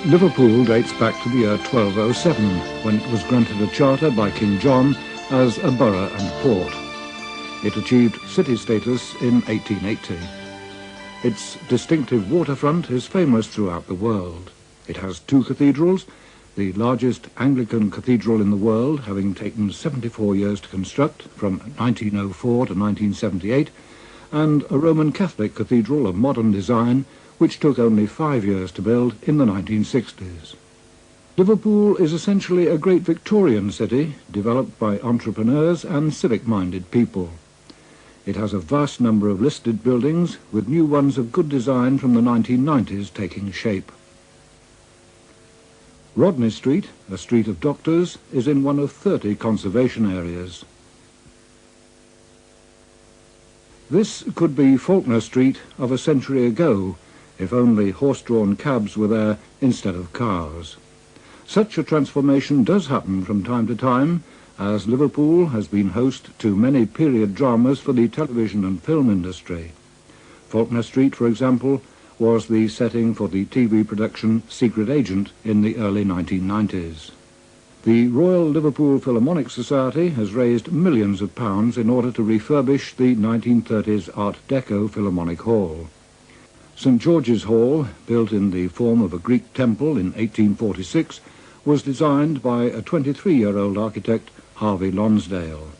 Liverpool dates back to the year 1207, when it was granted a charter by King John as a borough and port. It achieved city status in 1880. Its distinctive waterfront is famous throughout the world. It has two cathedrals, the largest Anglican cathedral in the world, having taken 74 years to construct from 1904 to 1978, and a Roman Catholic cathedral of modern design, which took only 5 years to build in the 1960s. Liverpool is essentially a great Victorian city, developed by entrepreneurs and civic-minded people. It has a vast number of listed buildings, with new ones of good design from the 1990s taking shape. Rodney Street, a street of doctors, is in one of 30 conservation areas. This could be Faulkner Street of a century ago, if only horse-drawn cabs were there instead of cars. Such a transformation does happen from time to time, as Liverpool has been host to many period dramas for the television and film industry. Faulkner Street, for example, was the setting for the TV production Secret Agent in the early 1990s. The Royal Liverpool Philharmonic Society has raised millions of pounds in order to refurbish the 1930s Art Deco Philharmonic Hall. St George's Hall, built in the form of a Greek temple in 1846, was designed by a 23-year-old architect, Harvey Lonsdale.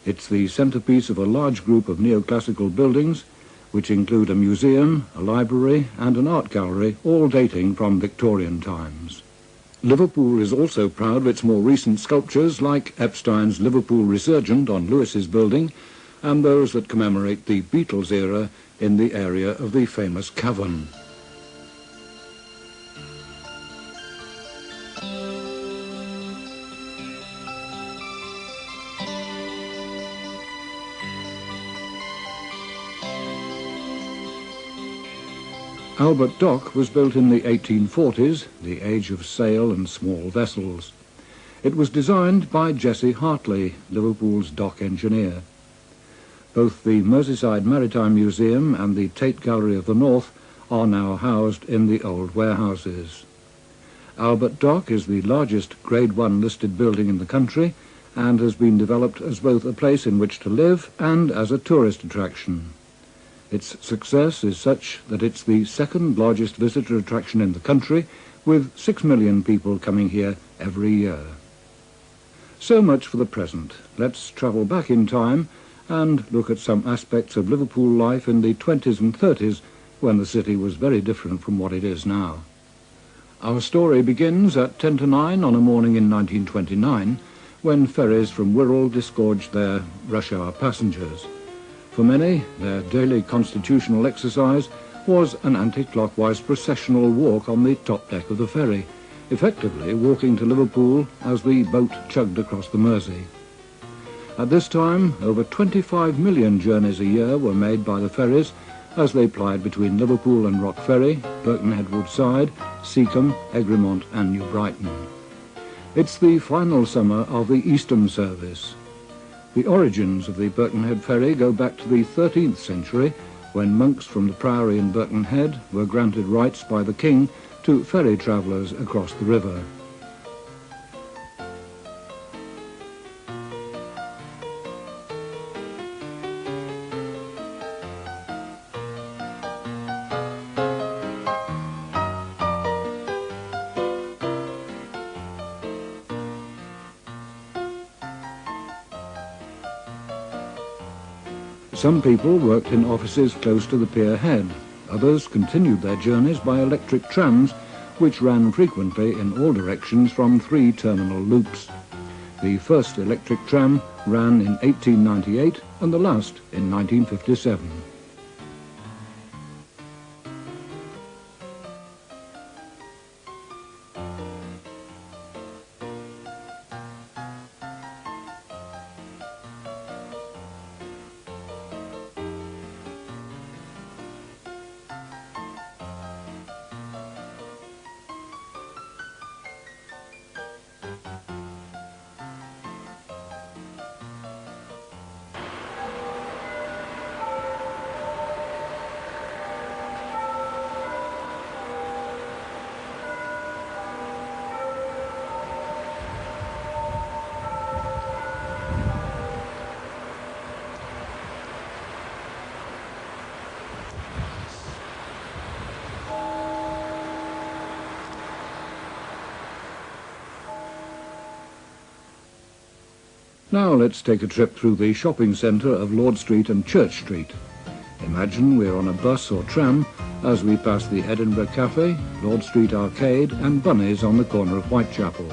It's the centrepiece of a large group of neoclassical buildings, which include a museum, a library and an art gallery, all dating from Victorian times. Liverpool is also proud of its more recent sculptures, like Epstein's Liverpool Resurgent on Lewis's building, and those that commemorate the Beatles era in the area of the famous cavern. Albert Dock was built in the 1840s, the age of sail and small vessels. It was designed by Jesse Hartley, Liverpool's dock engineer. Both the Merseyside Maritime Museum and the Tate Gallery of the North are now housed in the old warehouses. Albert Dock is the largest Grade 1 listed building in the country and has been developed as both a place in which to live and as a tourist attraction. Its success is such that it's the second largest visitor attraction in the country, with 6 million people coming here every year. So much for the present. Let's travel back in time and look at some aspects of Liverpool life in the 20s and 30s, when the city was very different from what it is now. Our story begins at 10 to 9 on a morning in 1929, when ferries from Wirral disgorged their rush-hour passengers. For many, their daily constitutional exercise was an anti-clockwise processional walk on the top deck of the ferry, effectively walking to Liverpool as the boat chugged across the Mersey. At this time, over 25 million journeys a year were made by the ferries as they plied between Liverpool and Rock Ferry, Birkenhead Woodside, Seacombe, Egremont and New Brighton. It's the final summer of the Eastern service. The origins of the Birkenhead ferry go back to the 13th century, when monks from the priory in Birkenhead were granted rights by the king to ferry travellers across the river. Some people worked in offices close to the pier head. Others continued their journeys by electric trams, which ran frequently in all directions from 3 terminal loops. The first electric tram ran in 1898 and the last in 1957. Now let's take a trip through the shopping centre of Lord Street and Church Street. Imagine we're on a bus or tram as we pass the Edinburgh Cafe, Lord Street Arcade and Bunny's on the corner of Whitechapel.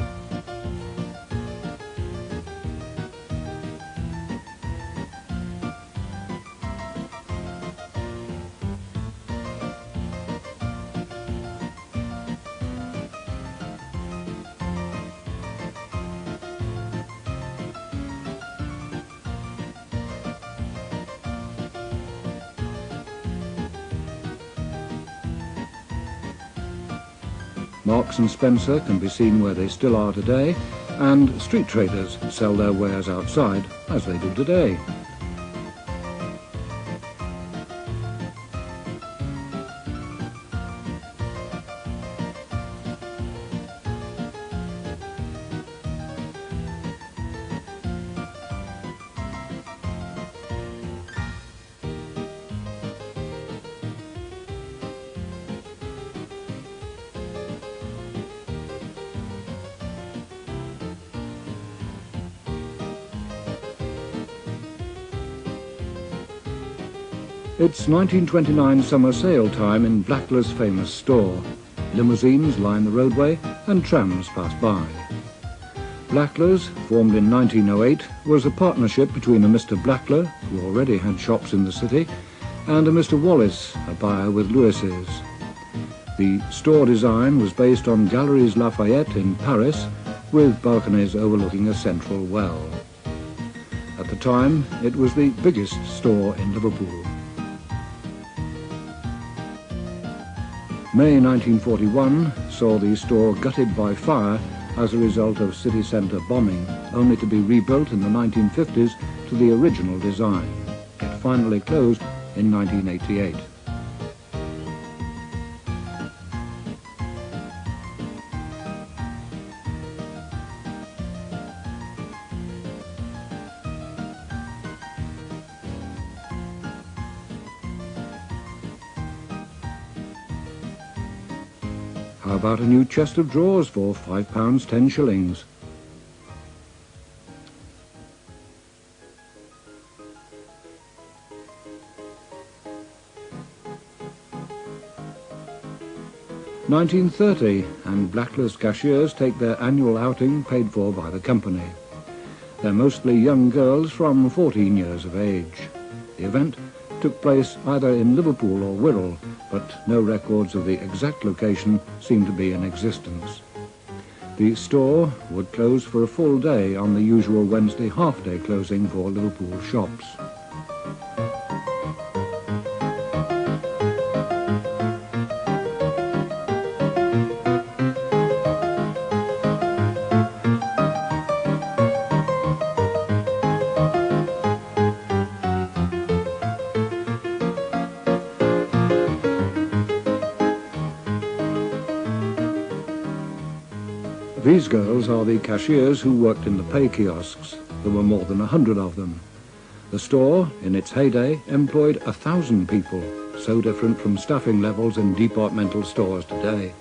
Marks and Spencer can be seen where they still are today, and street traders sell their wares outside, as they do today. It's 1929 summer sale time in Blackler's famous store. Limousines line the roadway and trams pass by. Blackler's, formed in 1908, was a partnership between a Mr. Blackler, who already had shops in the city, and a Mr. Wallace, a buyer with Lewis's. The store design was based on Galeries Lafayette in Paris, with balconies overlooking a central well. At the time, it was the biggest store in Liverpool. May 1941 saw the store gutted by fire as a result of city centre bombing, only to be rebuilt in the 1950s to the original design. It finally closed in 1988. How about a new chest of drawers for £5 10 shillings? (1930) and Blackler's cashiers take their annual outing paid for by the company. They're mostly young girls from 14 years of age. The event took place either in Liverpool or Wirral, but no records of the exact location seem to be in existence. The store would close for a full day on the usual Wednesday half-day closing for Liverpool shops. These girls are the cashiers who worked in the pay kiosks. There were more than 100 of them. The store, in its heyday, employed 1,000 people, so different from staffing levels in departmental stores today.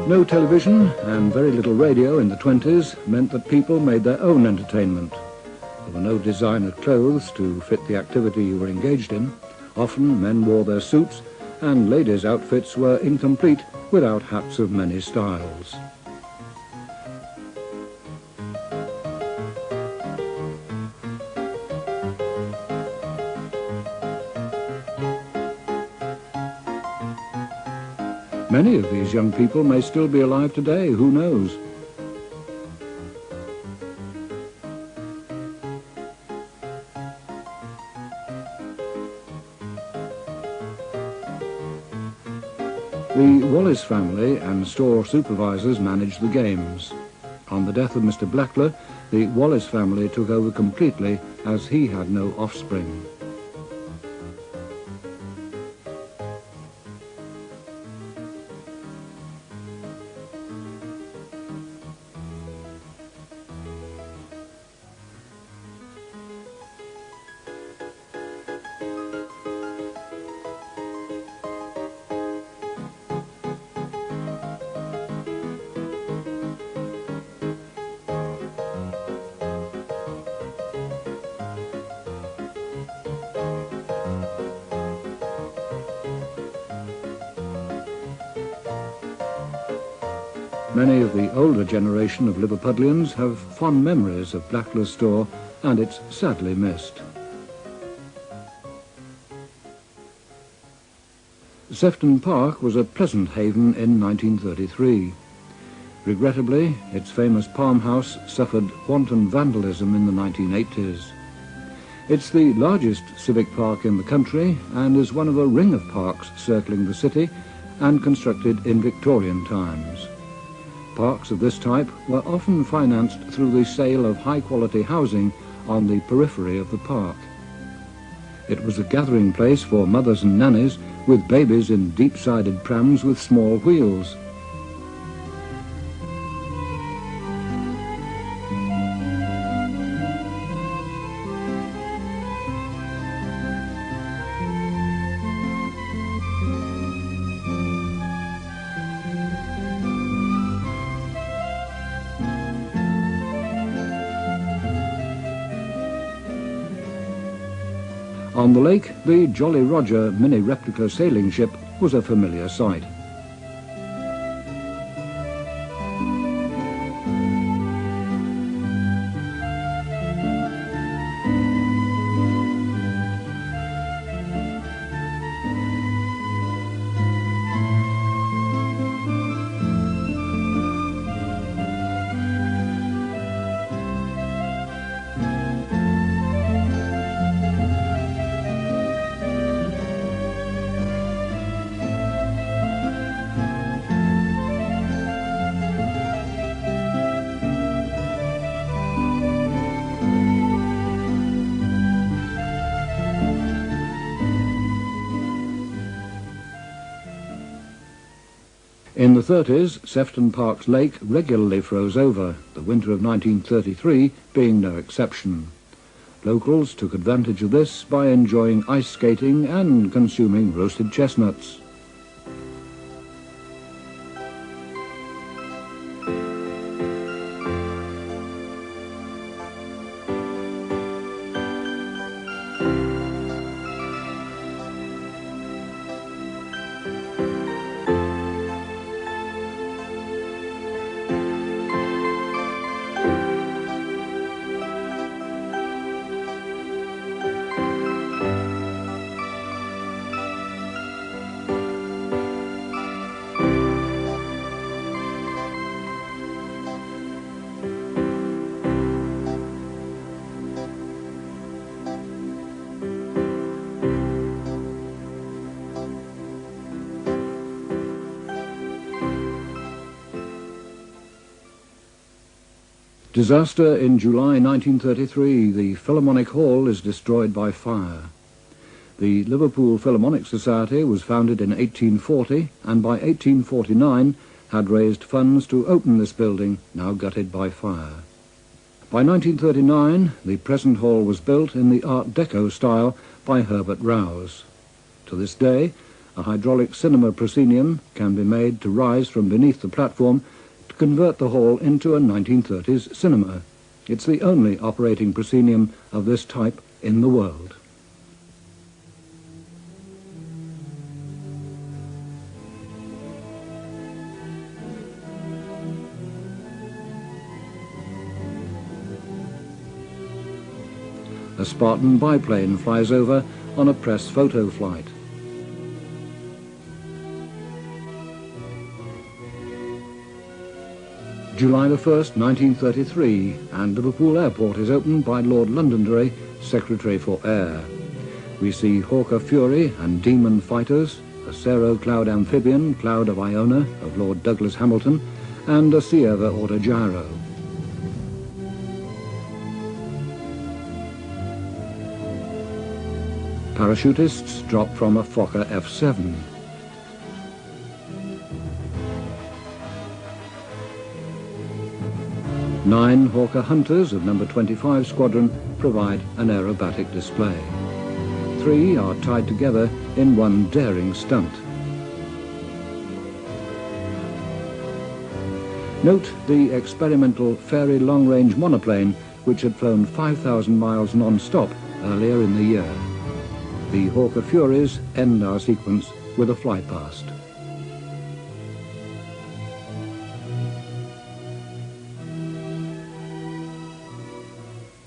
No television and very little radio in the 20s meant that people made their own entertainment. There were no designer clothes to fit the activity you were engaged in. Often men wore their suits, and ladies' outfits were incomplete without hats of many styles. Many of these young people may still be alive today, who knows? The Wallace family and store supervisors managed the games. On the death of Mr. Blackler, the Wallace family took over completely as he had no offspring. Many of the older generation of Liverpudlians have fond memories of Blackler's store, and it's sadly missed. Sefton Park was a pleasant haven in 1933. Regrettably, its famous palm house suffered wanton vandalism in the 1980s. It's the largest civic park in the country and is one of a ring of parks circling the city and constructed in Victorian times. Parks of this type were often financed through the sale of high-quality housing on the periphery of the park. It was a gathering place for mothers and nannies with babies in deep-sided prams with small wheels. On the lake, the Jolly Roger mini-replica sailing ship was a familiar sight. In the 30s, Sefton Park's lake regularly froze over, the winter of 1933 being no exception. Locals took advantage of this by enjoying ice skating and consuming roasted chestnuts. Disaster in July 1933. The Philharmonic Hall is destroyed by fire. The Liverpool Philharmonic Society was founded in 1840 and by 1849 had raised funds to open this building, now gutted by fire. By 1939, the present hall was built in the Art Deco style by Herbert Rouse. To this day, a hydraulic cinema proscenium can be made to rise from beneath the platform to convert the hall into a 1930s cinema. It's the only operating proscenium of this type in the world. A Spartan biplane flies over on a press photo flight. July the 1st, 1933, and Liverpool Airport is opened by Lord Londonderry, Secretary for Air. We see Hawker Fury and Demon fighters, a Cerro Cloud amphibian, Cloud of Iona, of Lord Douglas Hamilton, and a Sierra Autogyro. Parachutists drop from a Fokker F-7. Nine Hawker Hunters of number 25 Squadron provide an aerobatic display. 3 are tied together in one daring stunt. Note the experimental Fairey long-range monoplane which had flown 5,000 miles non-stop earlier in the year. The Hawker Furies end our sequence with a flypast.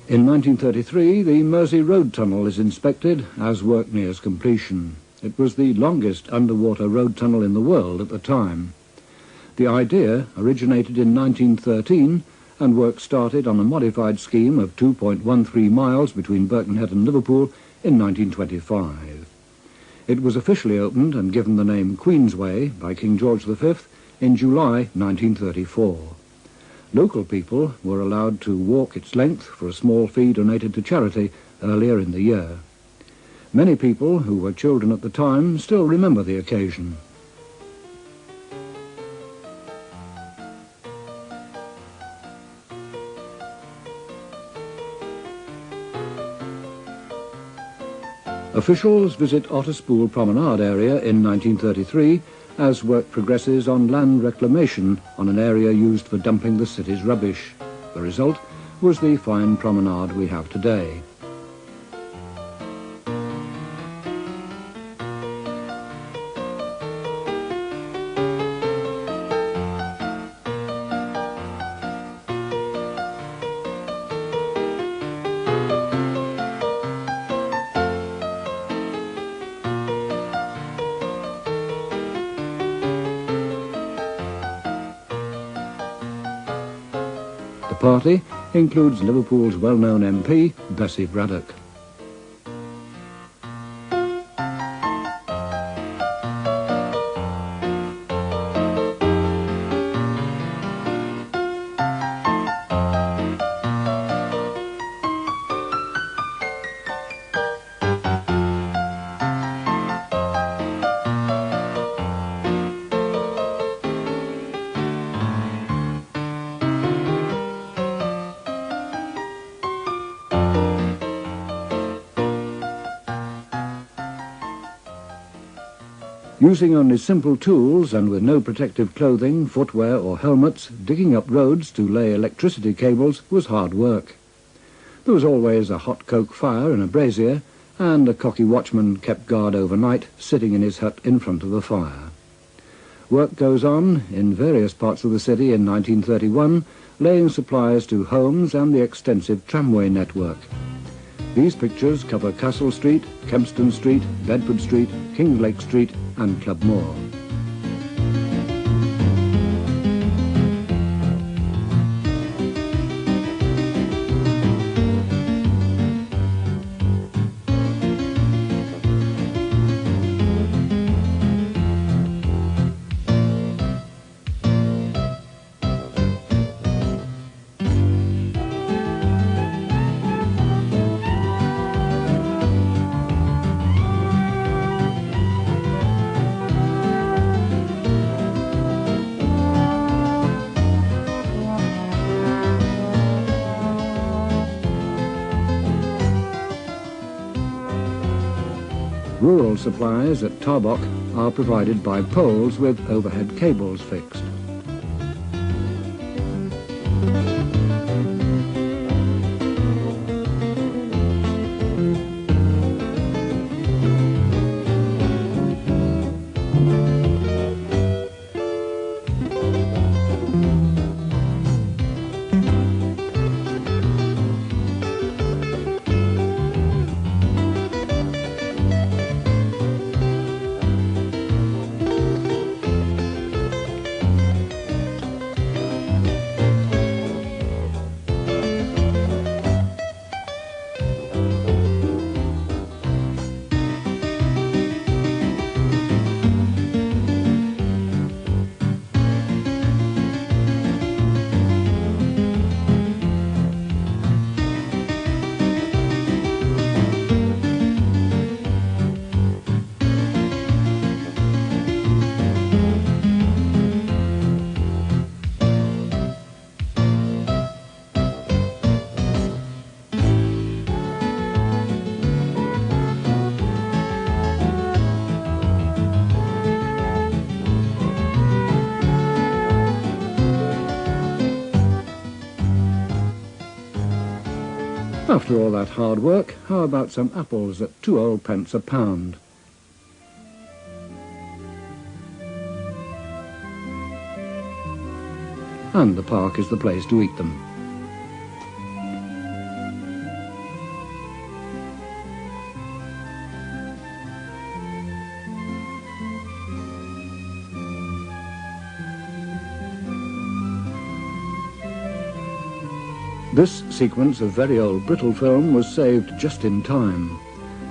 In 1933, the Mersey Road Tunnel is inspected as work nears completion. It was the longest underwater road tunnel in the world at the time. The idea originated in 1913 and work started on a modified scheme of 2.13 miles between Birkenhead and Liverpool in 1925. It was officially opened and given the name Queensway by King George V in July 1934. Local people were allowed to walk its length for a small fee donated to charity earlier in the year. Many people who were children at the time still remember the occasion. Officials visit Otterspool Promenade area in 1933 as work progresses on land reclamation on an area used for dumping the city's rubbish. The result was the fine promenade we have today. The party includes Liverpool's well-known MP, Bessie Braddock. Using only simple tools and with no protective clothing, footwear or helmets, digging up roads to lay electricity cables was hard work. There was always a hot coke fire in a brazier, and a cocky watchman kept guard overnight, sitting in his hut in front of the fire. Work goes on in various parts of the city in 1931, laying supplies to homes and the extensive tramway network. These pictures cover Castle Street, Kempston Street, Bedford Street, Kinglake Street and Club Moor. Rural supplies at Tarbock are provided by poles with overhead cables fixed. After all that hard work, how about some apples at 2 old pence a pound? And the park is the place to eat them. This sequence of very old brittle film was saved just in time.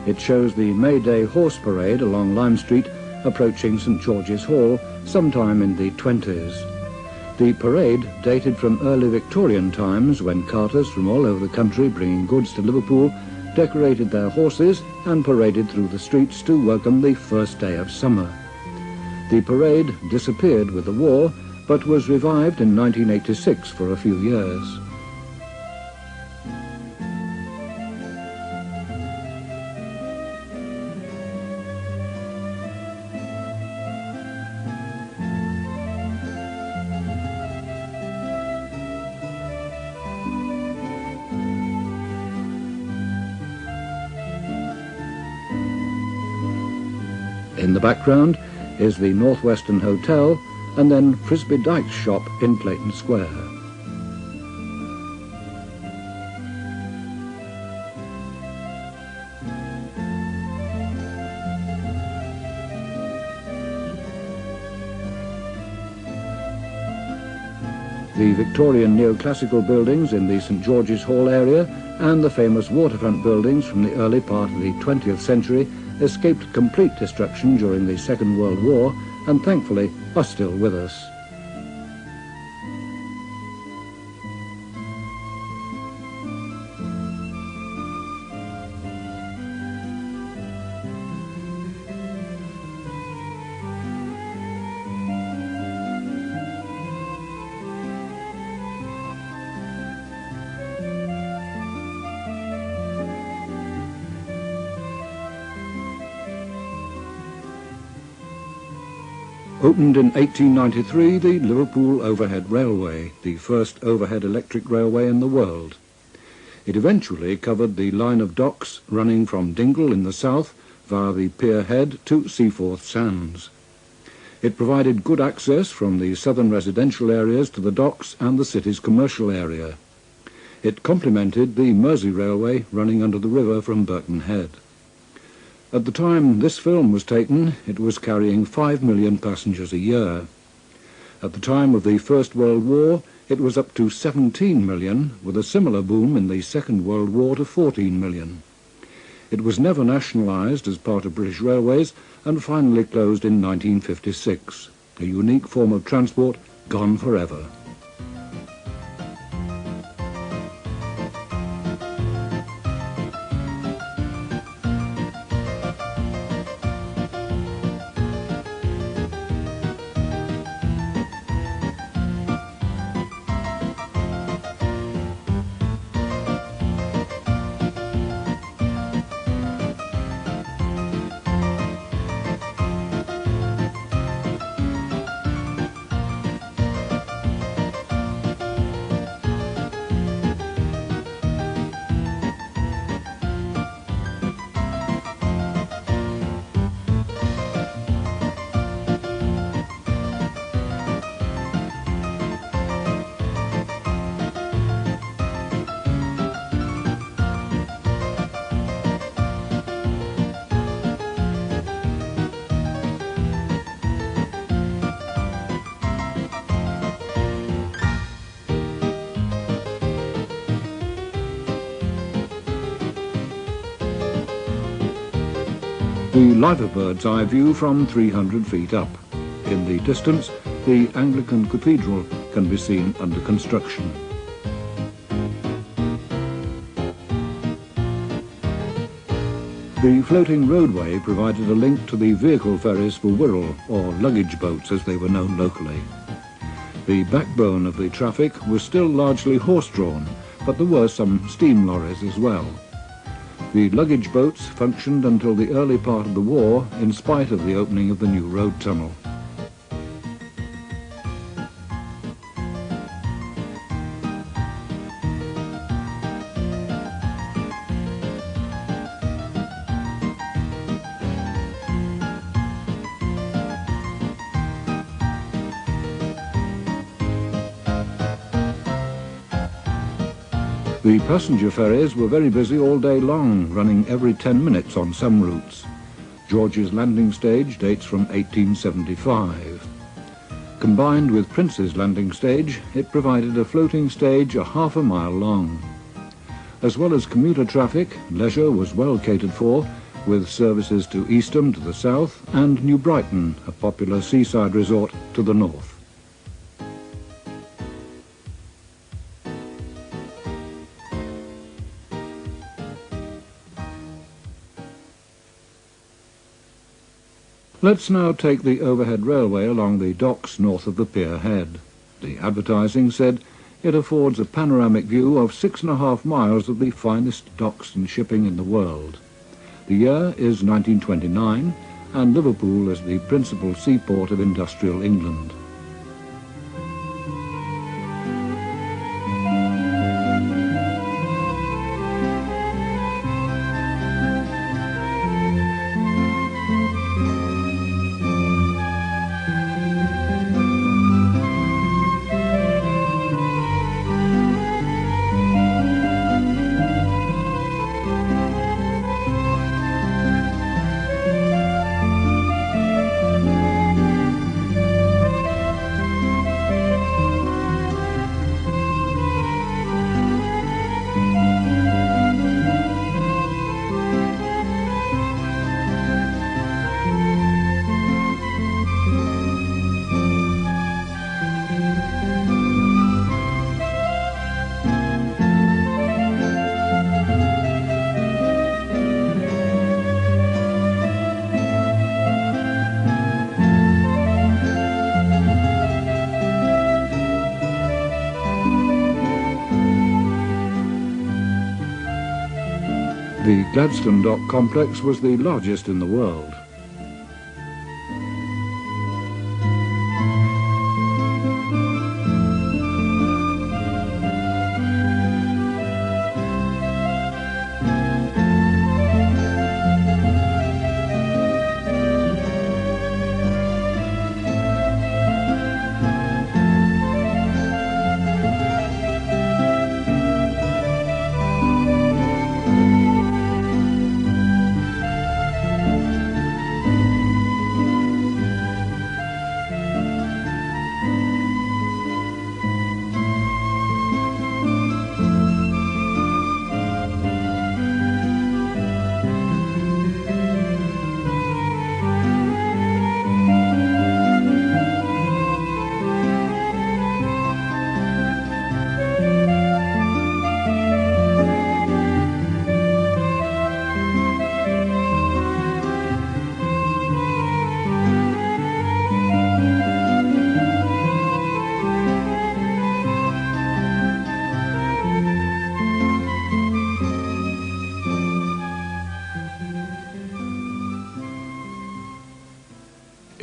It shows the May Day horse parade along Lime Street approaching St George's Hall sometime in the 20s. The parade dated from early Victorian times when carters from all over the country bringing goods to Liverpool decorated their horses and paraded through the streets to welcome the first day of summer. The parade disappeared with the war, but was revived in 1986 for a few years. In the background is the Northwestern Hotel and then Frisbee Dyke's shop in Clayton Square. The Victorian neoclassical buildings in the St George's Hall area and the famous waterfront buildings from the early part of the 20th century escaped complete destruction during the Second World War and thankfully are still with us. Opened in 1893, the Liverpool Overhead Railway, the first overhead electric railway in the world. It eventually covered the line of docks running from Dingle in the south via the Pier Head to Seaforth Sands. It provided good access from the southern residential areas to the docks and the city's commercial area. It complemented the Mersey Railway running under the river from Burton Head. At the time this film was taken, it was carrying 5 million passengers a year. At the time of the First World War, it was up to 17 million, with a similar boom in the Second World War to 14 million. It was never nationalised as part of British Railways and finally closed in 1956, a unique form of transport gone forever. The live bird's eye view from 300 feet up. In the distance, the Anglican Cathedral can be seen under construction. The floating roadway provided a link to the vehicle ferries for Wirral, or luggage boats as they were known locally. The backbone of the traffic was still largely horse-drawn, but there were some steam lorries as well. The luggage boats functioned until the early part of the war, in spite of the opening of the new road tunnel. The passenger ferries were very busy all day long, running every 10 minutes on some routes. George's landing stage dates from 1875. Combined with Prince's landing stage, it provided a floating stage a half a mile long. As well as commuter traffic, leisure was well catered for, with services to Eastham to the south and New Brighton, a popular seaside resort, to the north. Let's now take the overhead railway along the docks north of the pier head. The advertising said it affords a panoramic view of 6.5 miles of the finest docks and shipping in the world. The year is 1929, and Liverpool is the principal seaport of industrial England. The Gladstone Dock complex was the largest in the world.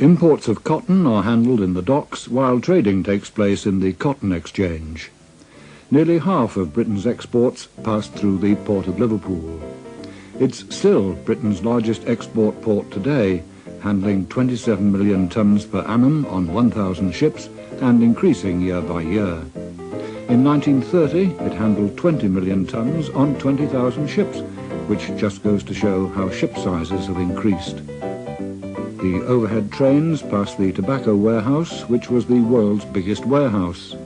Imports of cotton are handled in the docks, while trading takes place in the Cotton Exchange. Nearly half of Britain's exports pass through the Port of Liverpool. It's still Britain's largest export port today, handling 27 million tonnes per annum on 1,000 ships and increasing year by year. In 1930, it handled 20 million tonnes on 20,000 ships, which just goes to show how ship sizes have increased. The overhead trains pass the tobacco warehouse, which was the world's biggest warehouse.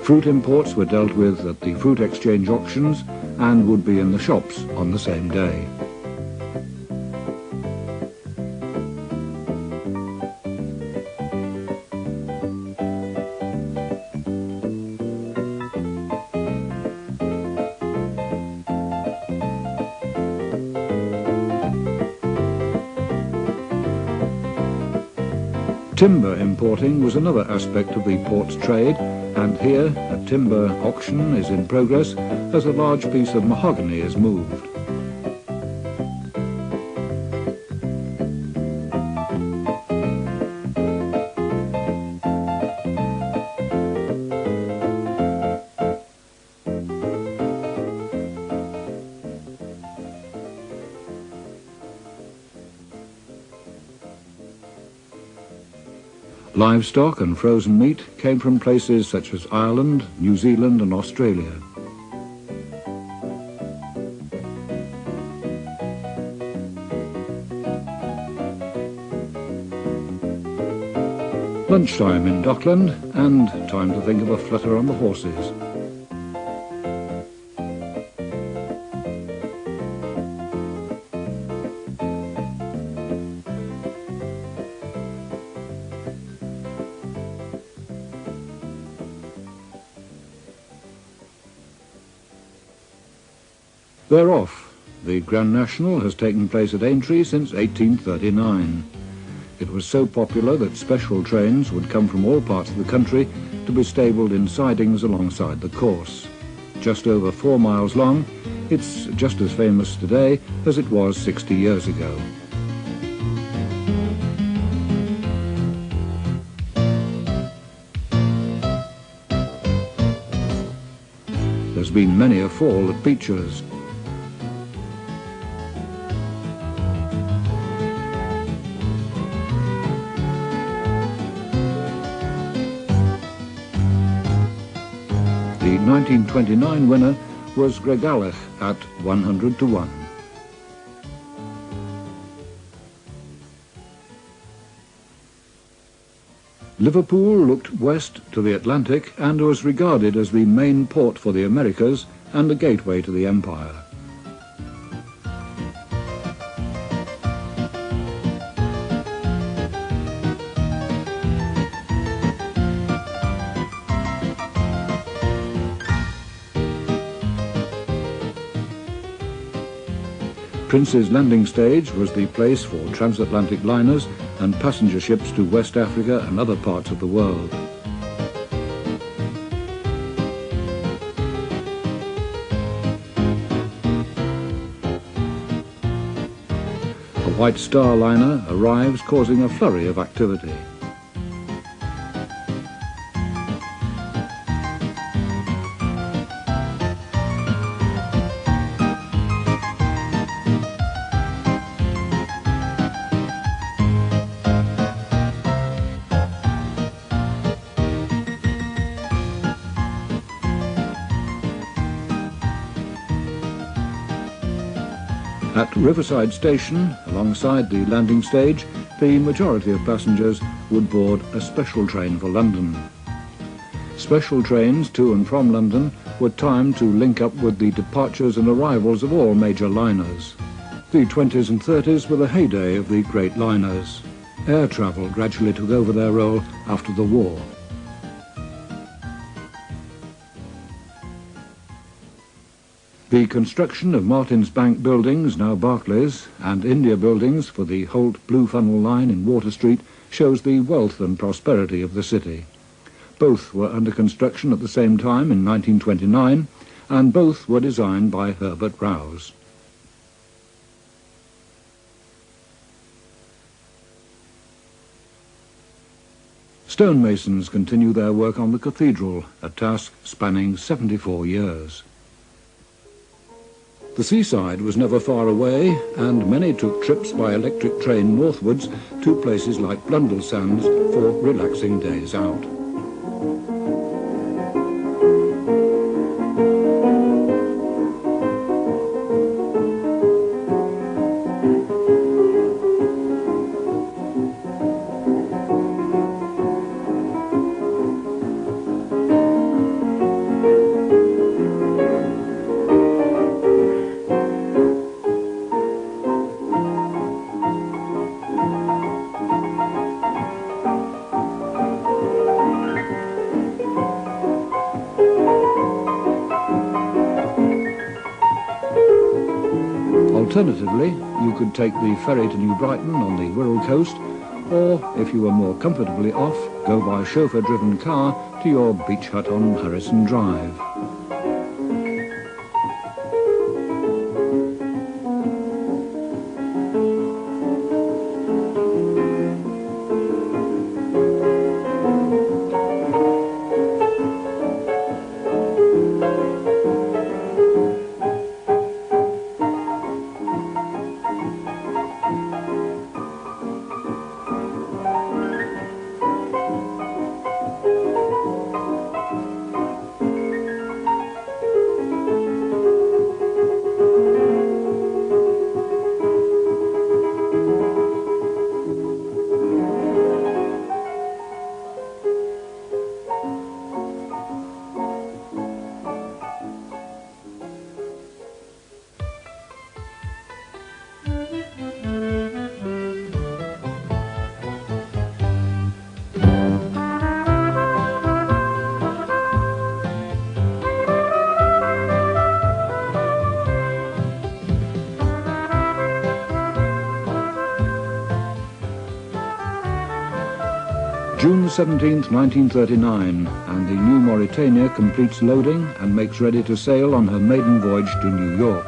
Fruit imports were dealt with at the fruit exchange auctions and would be in the shops on the same day. Timber importing was another aspect of the port's trade, and here a timber auction is in progress as a large piece of mahogany is moved. Livestock and frozen meat came from places such as Ireland, New Zealand and Australia. Lunchtime in Dockland, and time to think of a flutter on the horses. They're off. The Grand National has taken place at Aintree since 1839. It was so popular that special trains would come from all parts of the country to be stabled in sidings alongside the course. Just over 4 miles long, it's just as famous today as it was 60 years ago. There's been many a fall at Beecher's. The 1929 winner was Gregallach at 100 to 1. Liverpool looked west to the Atlantic and was regarded as the main port for the Americas and a gateway to the empire. Prince's Landing Stage was the place for transatlantic liners and passenger ships to West Africa and other parts of the world. A White Star liner arrives, causing a flurry of activity. At Riverside Station, alongside the landing stage, the majority of passengers would board a special train for London. Special trains to and from London were timed to link up with the departures and arrivals of all major liners. The 20s and 30s were the heyday of the great liners. Air travel gradually took over their role after the war. The construction of Martin's Bank buildings, now Barclays, and India buildings for the Holt Blue Funnel Line in Water Street shows the wealth and prosperity of the city. Both were under construction at the same time in 1929, and both were designed by Herbert Rouse. Stonemasons continue their work on the cathedral, a task spanning 74 years. The seaside was never far away, and many took trips by electric train northwards to places like Blundellsands for relaxing days out. Alternatively, you could take the ferry to New Brighton on the Wirral coast, or, if you were more comfortably off, go by chauffeur-driven car to your beach hut on Harrison Drive. June 17th, 1939, and the new Mauretania completes loading and makes ready to sail on her maiden voyage to New York.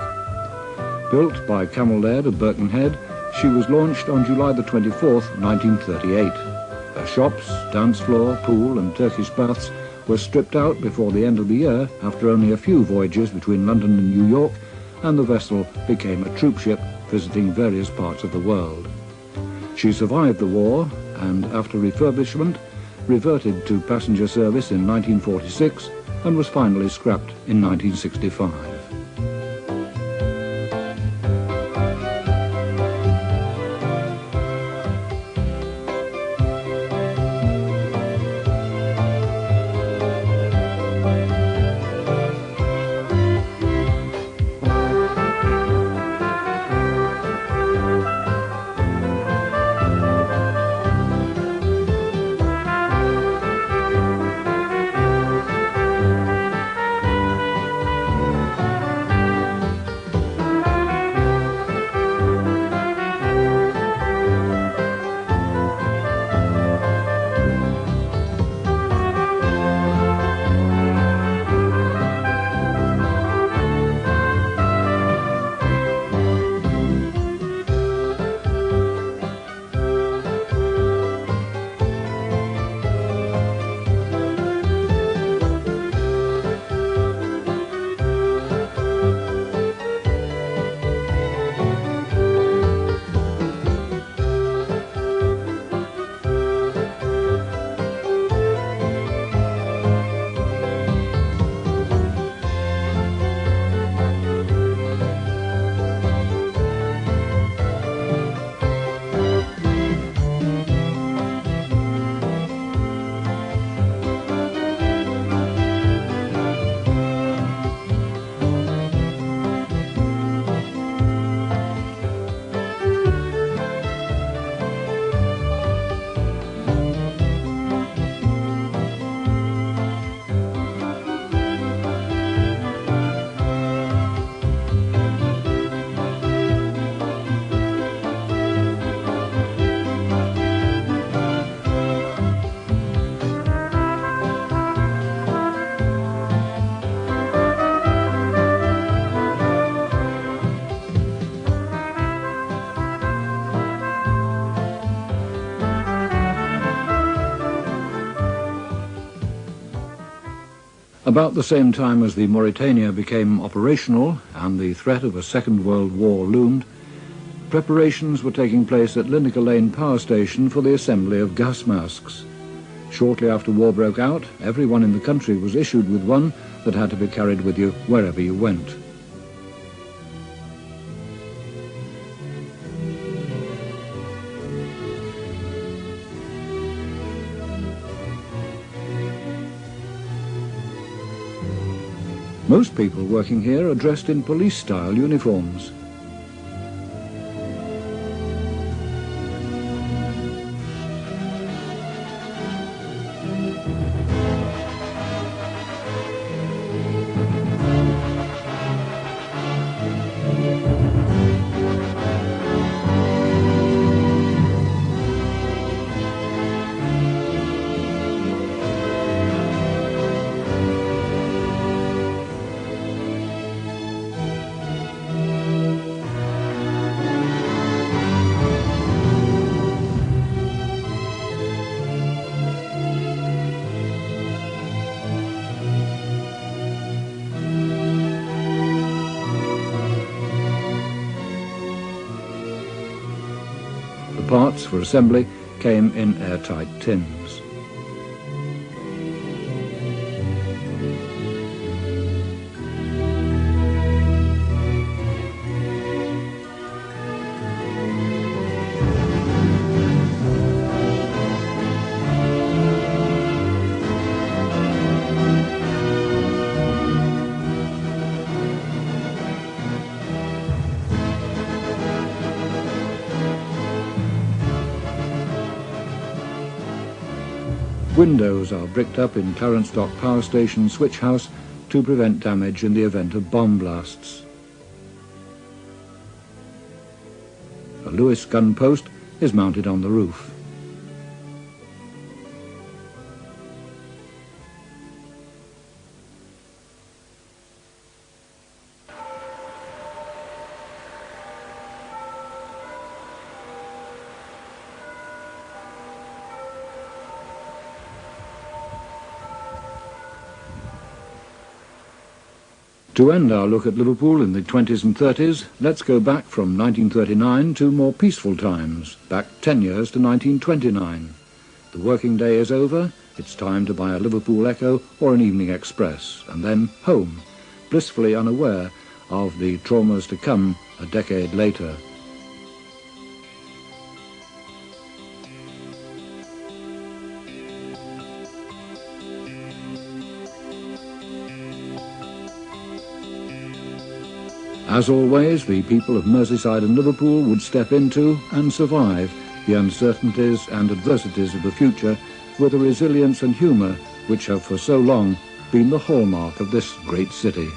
Built by Camel Laird of Birkenhead, she was launched on July the 24th, 1938. Her shops, dance floor, pool and Turkish baths were stripped out before the end of the year after only a few voyages between London and New York, and the vessel became a troop ship visiting various parts of the world. She survived the war and, after refurbishment, reverted to passenger service in 1946 and was finally scrapped in 1965. About the same time as the Mauretania became operational and the threat of a Second World War loomed, preparations were taking place at Linacre Lane Power Station for the assembly of gas masks. Shortly after war broke out, everyone in the country was issued with one that had to be carried with you wherever you went. Most people working here are dressed in police-style uniforms. kits for assembly came in airtight tins. Windows are bricked up in Clarence Dock Power Station switch house to prevent damage in the event of bomb blasts. A Lewis gun post is mounted on the roof. To end our look at Liverpool in the 20s and 30s, let's go back from 1939 to more peaceful times, back 10 years to 1929. The working day is over, it's time to buy a Liverpool Echo or an Evening Express, and then home, blissfully unaware of the traumas to come a decade later. As always, the people of Merseyside and Liverpool would step into and survive the uncertainties and adversities of the future with a resilience and humour which have for so long been the hallmark of this great city.